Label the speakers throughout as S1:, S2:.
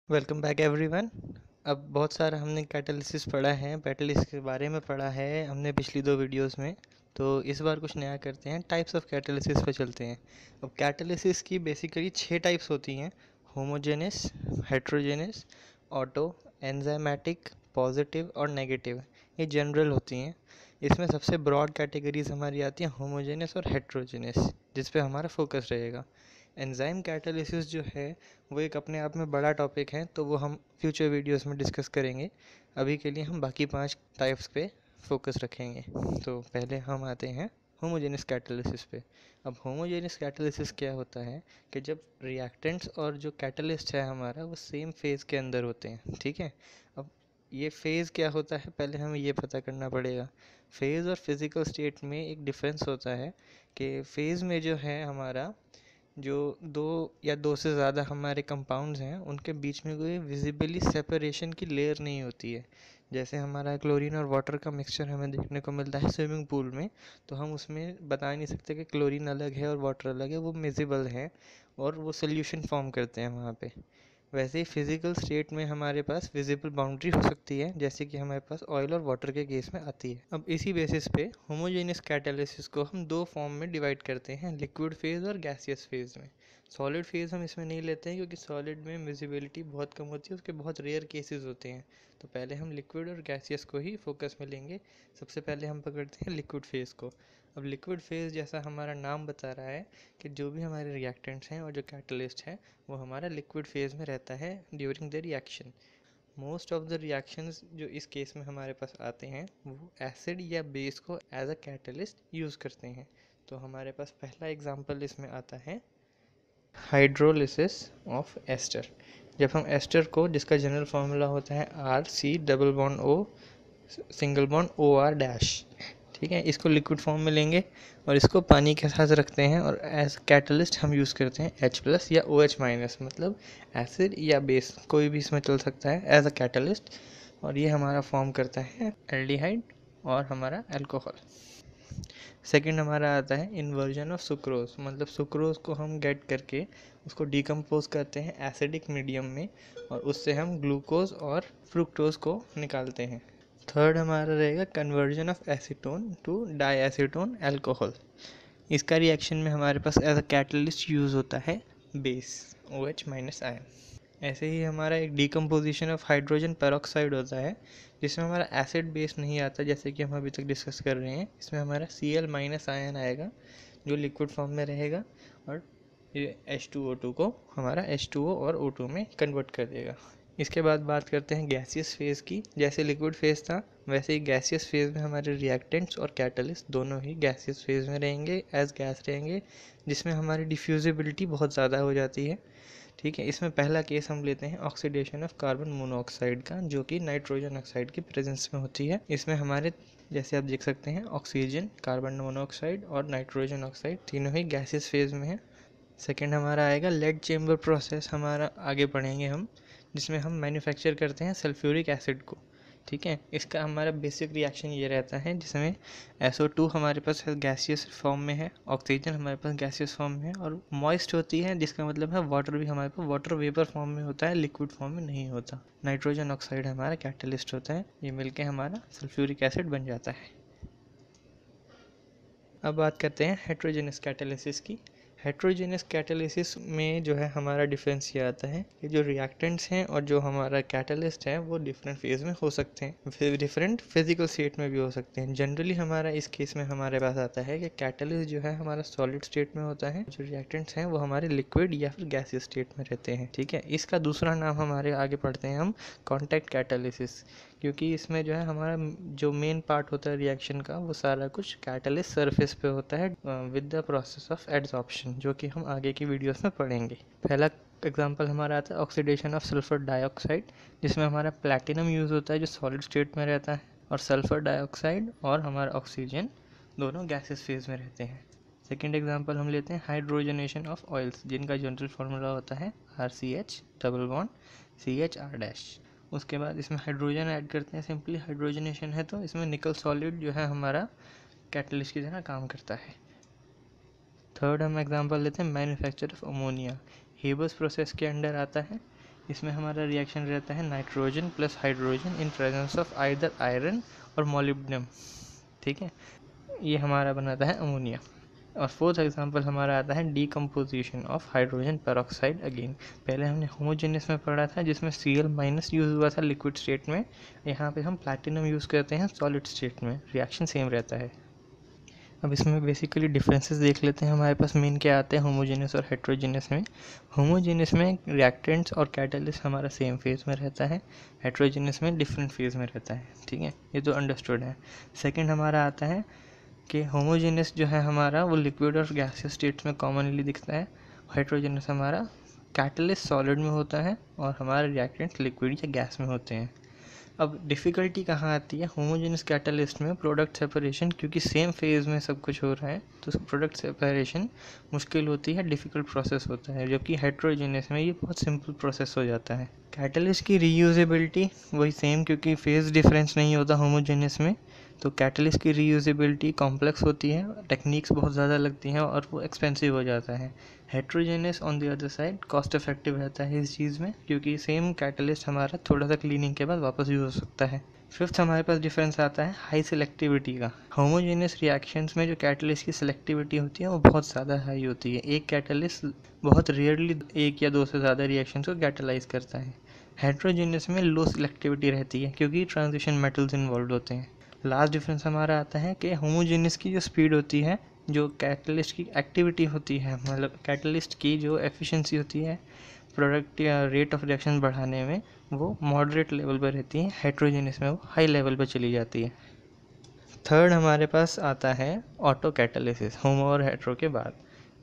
S1: Welcome back everyone. अब बहुत सारा हमने कैटालिसिस पढ़ा है, कैटालिसिस के बारे में पढ़ा है हमने पिछली दो वीडियोस में। तो इस बार कुछ नया करते हैं, टाइप्स ऑफ कैटालिसिस पे चलते हैं। अब कैटालिसिस की बेसिकली 6 टाइप्स होती हैं: homogeneous, heterogeneous, auto, enzymatic, positive और नेगेटिव। ये जनरल होती हैं। इसमें सबसे ब्रॉड कैटेगरीज हमारी आती हैं होमोजेनस और हेट्रोजेनस, जिस पे हमारा फोकस रहेगा। एंजाइम कैटालिसिस जो है वो एक अपने आप में बड़ा टॉपिक है, तो वो हम फ्यूचर वीडियोस में डिस्कस करेंगे। अभी के लिए हम बाकी 5 टाइप्स पे फोकस रखेंगे। तो पहले हम आते हैं होमोजेनस कैटालिसिस पे। अब होमोजेनस कैटालिसिस क्या होता है कि जब रिएक्टेंट्स और जो कैटलिस्ट है हमारा वो सेम फेज़ के अंदर होते हैं। ठीक है। अब ये फेज़ क्या होता है पहले हमें ये पता करना पड़ेगा। फेज़ और फिज़िकल स्टेट में एक डिफरेंस होता है कि फेज़ में जो है हमारा जो दो या दो से ज़्यादा हमारे कंपाउंड्स हैं उनके बीच में कोई विजिबली सेपरेशन की लेयर नहीं होती है। जैसे हमारा क्लोरीन और वाटर का मिक्सचर हमें देखने को मिलता है स्विमिंग पूल में, तो हम उसमें बता नहीं सकते कि क्लोरीन अलग है और वाटर अलग है, वो विजिबल है और वो सोल्यूशन फॉर्म करते हैं वहाँ पे। वैसे ही फिजिकल स्टेट में हमारे पास विजिबल बाउंड्री हो सकती है, जैसे कि हमारे पास ऑयल और वाटर के केस में आती है। अब इसी बेसिस पे होमोजेनियस कैटालिसिस को हम दो फॉर्म में डिवाइड करते हैं, लिक्विड फेज और गैसियस फेज में। सॉलिड फेज हम इसमें नहीं लेते हैं क्योंकि सॉलिड में विजिबिलिटी बहुत कम होती है, उसके बहुत रेयर केसेस होते हैं। तो पहले हम लिक्विड और गैसियस को ही फोकस में लेंगे। सबसे पहले हम पकड़ते हैं लिक्विड फेज को। अब लिक्विड फेज जैसा हमारा नाम बता रहा है कि जो भी हमारे रिएक्टेंट्स हैं और जो कैटलिस्ट है वो हमारा लिक्विड फेज में रहता है during the reaction. Most of the reactions जो इस केस में हमारे पास आते हैं वो एसिड या बेस को एज अ कैटलिस्ट यूज़ करते हैं। तो हमारे पास पहला एग्जांपल इसमें आता है हाइड्रोलिसिस ऑफ एस्टर। जब हम एस्टर को, जिसका जनरल फार्मूला होता है RC double bond O single bond OR dash, ठीक है, इसको लिक्विड फॉर्म में लेंगे और इसको पानी के साथ रखते हैं और एज कैटलिस्ट हम यूज़ करते हैं H+ या OH-, मतलब एसिड या बेस कोई भी इसमें चल सकता है एज अ कैटलिस्ट। और ये हमारा फॉर्म करता है एल्डिहाइड और हमारा अल्कोहल। सेकंड हमारा आता है इन्वर्जन ऑफ सुक्रोज, मतलब सुक्रोज को हम गेट करके उसको डिकम्पोज करते हैं एसिडिक मीडियम में और उससे हम ग्लूकोज और फ्रुक्टोज को निकालते हैं। थर्ड हमारा रहेगा conversion of acetone to diacetone alcohol. इसका रिएक्शन में हमारे पास एज अ कैटलिस्ट यूज़ होता है बेस OH- आयन। ऐसे ही हमारा एक डिकम्पोजिशन ऑफ हाइड्रोजन पेरोक्साइड होता है जिसमें हमारा एसिड बेस नहीं आता, जैसे कि हम अभी तक डिस्कस कर रहे हैं। इसमें हमारा Cl- आयन आएगा जो लिक्विड फॉर्म में रहेगा और ये H2O2 को हमारा H2O और O2 में कन्वर्ट कर देगा। इसके बाद बात करते हैं गैसियस फेज़ की। जैसे लिक्विड फेज़ था वैसे ही गैसियस फेज़ में हमारे रिएक्टेंट्स और कैटलिस्ट दोनों ही गैसियस फेज़ में रहेंगे, एज गैस रहेंगे, जिसमें हमारी डिफ्यूजिबिलिटी बहुत ज़्यादा हो जाती है। ठीक है। इसमें पहला केस हम लेते हैं ऑक्सीडेशन ऑफ कार्बन मोनोऑक्साइड का, जो कि नाइट्रोजन ऑक्साइड की प्रेजेंस में होती है। इसमें हमारे, जैसे आप देख सकते हैं, ऑक्सीजन, कार्बन मोनोऑक्साइड और नाइट्रोजन ऑक्साइड तीनों ही गैसियस फेज़ में है। सेकेंड हमारा आएगा लेड चेम्बर प्रोसेस, हमारा आगे पढ़ेंगे हम, जिसमें हम मैन्युफैक्चर करते हैं सल्फ्यूरिक एसिड को। ठीक है। इसका हमारा बेसिक रिएक्शन ये रहता है जिसमें SO2 हमारे पास गैसियस फॉर्म में है, ऑक्सीजन हमारे पास गैसियस फॉर्म में है और मॉइस्ट होती है, जिसका मतलब है वाटर भी हमारे पास वाटर वेपर फॉर्म में होता है, लिक्विड फॉर्म में नहीं होता। नाइट्रोजन ऑक्साइड हमारा कैटलिस्ट होता है, ये मिलके हमारा सल्फ्यूरिक एसिड बन जाता है। अब बात करते हैं हेट्रोजेनस कैटालिसिस की। हेट्रोजेनस कैटालिसिस में जो है हमारा डिफरेंस ये आता है कि जो रिएक्टेंट्स हैं और जो हमारा कैटालिस्ट है वो डिफरेंट फेज में हो सकते हैं, फिर डिफरेंट फिजिकल स्टेट में भी हो सकते हैं। जनरली हमारा इस केस में हमारे पास आता है कि कैटालिस्ट जो है हमारा सॉलिड स्टेट में होता है, जो रिएक्टेंट्स हैं वो हमारे लिक्विड या फिर गैसियस स्टेट में रहते हैं। ठीक है। इसका दूसरा नाम हमारे आगे पढ़ते हैं हम कॉन्टैक्ट कैटालिसिस, क्योंकि इसमें जो है हमारा जो मेन पार्ट होता है रिएक्शन का वो सारा कुछ कैटलिस्ट सरफेस पे होता है with the process of adsorption, जो कि हम आगे की वीडियोस में पढ़ेंगे। पहला एग्जांपल हमारा आता है ऑक्सीडेशन ऑफ सल्फर डाइऑक्साइड, जिसमें हमारा प्लैटिनम यूज़ होता है जो सॉलिड स्टेट में रहता है और सल्फर डाइऑक्साइड और हमारा ऑक्सीजन दोनों गैसेस फेज में रहते हैं। सेकेंड एग्जांपल हम लेते हैं हाइड्रोजनेशन ऑफ ऑयल्स, जिनका जनरल फार्मूला होता है RCH double bond CHR dash. उसके बाद इसमें हाइड्रोजन ऐड करते हैं, सिंपली हाइड्रोजनेशन है तो इसमें निकल सॉलिड जो है हमारा कैटलिस्ट की तरह काम करता है। थर्ड हम एग्जांपल लेते हैं manufacture of ammonia, habeas process के अंडर आता है। इसमें हमारा रिएक्शन रहता है nitrogen plus hydrogen in presence of either iron और मोलिब्डेनम, ठीक है। ये हमारा बनाता है अमोनिया। और फोर्थ एग्जांपल हमारा आता है decomposition of hydrogen peroxide. Again पहले हमने होमोजेनियस में पढ़ा था जिसमें Cl- यूज़ हुआ था लिक्विड स्टेट में, यहाँ पे हम प्लैटिनम यूज़ करते हैं सॉलिड स्टेट में, रिएक्शन सेम रहता है। अब इसमें बेसिकली डिफरेंसेस देख लेते हैं। हमारे पास मेन क्या आते हैं होमोजेनियस और हेट्रोजेनियस में। होमोजेनियस में रिएक्टेंट्स और कैटलिस्ट हमारा सेम फेज में रहता है, हेट्रोजेनियस में डिफरेंट फेज में रहता है, ठीक है, ये तो अंडरस्टूड है। सेकंड हमारा आता है कि होमोजेनियस जो है हमारा वो लिक्विड और गैसियस स्टेट्स में कॉमनली दिखता है, हाइड्रोजेनियस हमारा कैटलिस्ट सॉलिड में होता है और हमारे रिएक्टेंट्स लिक्विड या गैस में होते हैं। अब डिफ़िकल्टी कहाँ आती है होमोजेनियस कैटलिस्ट में, प्रोडक्ट सेपरेशन, क्योंकि सेम फेज में सब कुछ हो रहा है तो प्रोडक्ट सेपरेशन मुश्किल होती है, डिफ़िकल्ट प्रोसेस होता है, जबकि हेट्रोजेनियस में ये बहुत सिंपल प्रोसेस हो जाता है। कैटलिस्ट की रीयूजेबिलिटी वही सेम, क्योंकि फेज डिफरेंस नहीं होता होमोजेनियस में, तो कैटलिस्ट की रीयूजेबिलिटी कॉम्प्लेक्स होती है, टेक्निक्स बहुत ज़्यादा लगती हैं और वो एक्सपेंसिव हो जाता है। Heterogeneous on the other side cost effective रहता है इस चीज़ में, क्योंकि सेम कैटलिस्ट हमारा थोड़ा सा क्लीनिंग के बाद वापस यूज़ हो सकता है। फिफ्थ हमारे पास डिफरेंस आता है हाई सिलेक्टिविटी का। होमोजेनियस रिएक्शंस में जो कैटलिस्ट की सिलेक्टिविटी होती है वो बहुत ज़्यादा हाई होती है, एक कैटलिस्ट बहुत रेयरली एक या दो से ज़्यादा रिएक्शंस को कैटलाइज करता है। हेट्रोजेनियस में लो सिलेक्टिविटी रहती है क्योंकि ट्रांजिशन मेटल्स इन्वॉल्व होते हैं। लास्ट डिफरेंस हमारा आता है कि होमोजेनियस की जो स्पीड होती है, जो कैटलिस्ट की एक्टिविटी होती है, मतलब कैटलिस्ट की जो एफिशिएंसी होती है प्रोडक्ट या रेट ऑफ रिएक्शन बढ़ाने में, वो मॉडरेट लेवल पर रहती है, हेट्रोजेनियस में वो हाई लेवल पर चली जाती है। थर्ड हमारे पास आता है ऑटो कैटालिसिस, होमो और हेट्रो के बाद।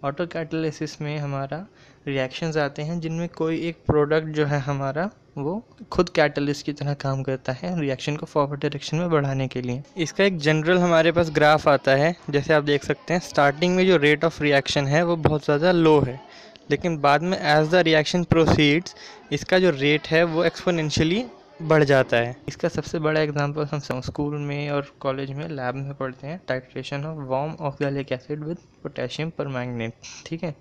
S1: ऑटो कैटालिसिस में हमारा रिएक्शंस आते हैं जिनमें कोई एक प्रोडक्ट जो है हमारा वो खुद कैटलिस्ट की तरह काम करता है रिएक्शन को फॉरवर्ड डायरेक्शन में बढ़ाने के लिए। इसका एक जनरल हमारे पास ग्राफ आता है, जैसे आप देख सकते हैं स्टार्टिंग में जो रेट ऑफ रिएक्शन है वो बहुत ज़्यादा लो है, लेकिन बाद में एज द रिएक्शन प्रोसीड्स इसका जो रेट है वो एक्सपोनेंशियली बढ़ जाता है। इसका सबसे बड़ा एग्जांपल हम स्कूल में और कॉलेज में लैब में पढ़ते हैं, titration of warm oxalic acid with potassium permanganate, ठीक है।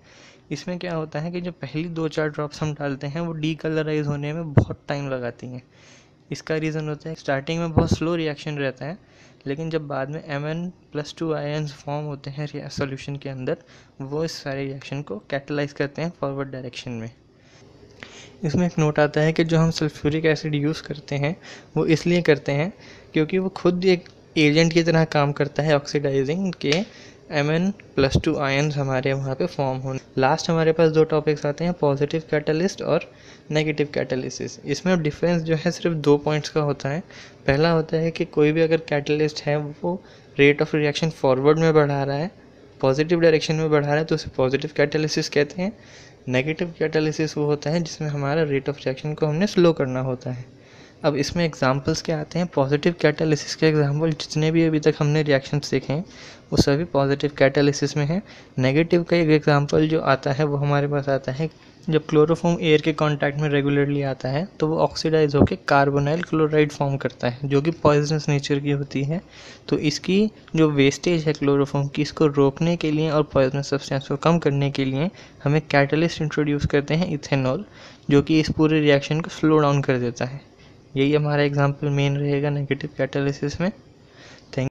S1: इसमें क्या होता है कि जो पहली 2-4 ड्रॉप्स हम डालते हैं वो डीकलराइज होने में बहुत टाइम लगाती हैं। इसका रीज़न होता है स्टार्टिंग में बहुत स्लो रिएक्शन रहता है, लेकिन जब बाद में Mn+2 आयन्स फॉर्म होते हैं सॉल्यूशन के अंदर, वो इस सारे रिएक्शन को कैटलाइज करते हैं फॉरवर्ड डायरेक्शन में। इसमें एक नोट आता है कि जो हम सल्फ्यूरिक एसिड यूज़ करते हैं वो इसलिए करते हैं क्योंकि वो खुद एक एजेंट की तरह काम करता है ऑक्सीडाइजिंग के, Mn+2 आयन्स हमारे वहाँ पे फॉर्म होने। लास्ट हमारे पास 2 टॉपिक्स आते हैं, पॉजिटिव कैटलिस्ट और नेगेटिव कैटलिसिस। इसमें डिफरेंस जो है सिर्फ 2 पॉइंट्स का होता है। पहला होता है कि कोई भी अगर कैटलिस्ट है वो रेट ऑफ रिएक्शन फॉरवर्ड में बढ़ा रहा है, पॉजिटिव डायरेक्शन में बढ़ा रहा है, तो उसे पॉजिटिव कैटलिसिस कहते हैं। नेगेटिव कैटालिसिस वो होता है जिसमें हमारा रेट ऑफ रिएक्शन को हमने स्लो करना होता है। अब इसमें एग्जांपल्स क्या आते हैं, पॉजिटिव कैटालिसिस के एग्जांपल जितने भी अभी तक हमने रिएक्शंस देखे हैं वो सभी पॉजिटिव कैटालिसिस में हैं। नेगेटिव का एक एग्जांपल जो आता है वो हमारे पास आता है जब क्लोरोफॉर्म एयर के कांटेक्ट में रेगुलरली आता है तो वो ऑक्सीडाइज होकर कार्बोनाइल क्लोराइड फॉर्म करता है जो कि पॉइजनस नेचर की होती है। तो इसकी जो वेस्टेज है क्लोरोफॉर्म की, इसको रोकने के लिए और पॉइजनस सब्सटेंस को कम करने के लिए हमें कैटलिस्ट इंट्रोड्यूस करते हैं इथेनॉल, जो कि इस पूरे रिएक्शन को स्लो डाउन कर देता है। यही हमारा एग्जांपल मेन रहेगा नेगेटिव कैटालिसिस में।